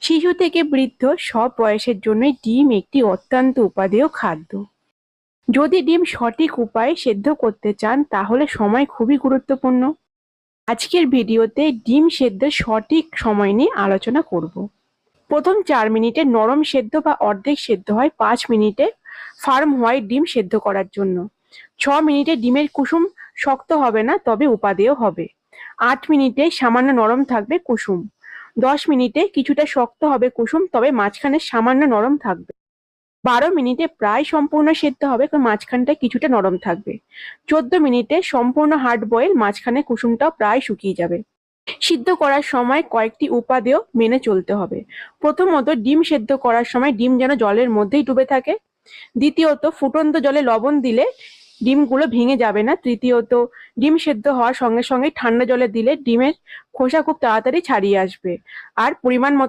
শিশু থেকে বৃদ্ধ সব বয়সের জন্যই ডিম একটি অত্যন্ত উপাদেয় খাদ্য। যদি ডিম সঠিক উপায়ে সেদ্ধ করতে চান তাহলে সময় খুবই গুরুত্বপূর্ণ। আজকের ভিডিওতে ডিম সেদ্ধের সঠিক সময় নিয়ে আলোচনা করব। প্রথম 4 মিনিটে নরম সেদ্ধ বা অর্ধেক সেদ্ধ হয়, 5 মিনিটে ফার্ম হোয়াইট ডিম সেদ্ধ করার জন্য। 6 মিনিটে ডিমের কুসুম শক্ত হবে না, তবে উপাদেয় হবে। 8 মিনিটে সামান্য নরম থাকবে কুসুম। 10 মিনিটে কিছুটা শক্ত হবে কুসুম, তবে মাঝখানে সামান্য নরম থাকবে। 12 মিনিটে প্রায় সম্পূর্ণ সেদ্ধ হবে, মাঝখানটা কিছুটা নরম থাকবে। 14 মিনিটে সম্পূর্ণ হার্ড বয়েল, মাঝখানে কুসুমটাও প্রায় শুকিয়ে যাবে। সিদ্ধ করার সময় কয়েকটি উপাদেয় মেনে চলতে হবে। প্রথমত, ডিম সেদ্ধ করার সময় ডিম যেন জলের মধ্যেই ডুবে থাকে। দ্বিতীয়ত, ফুটন্ত জলে লবণ দিলে ডিমগুলো ভেঙে যাবে না। তৃতীয়ত, ডিম সেদ্ধ হওয়ার সঙ্গে সঙ্গে ঠান্ডা জলে দিলে ডিমের খোসা খুব তাড়াতাড়ি ছাড়িয়ে আসবে। আর পরিমাণ মতো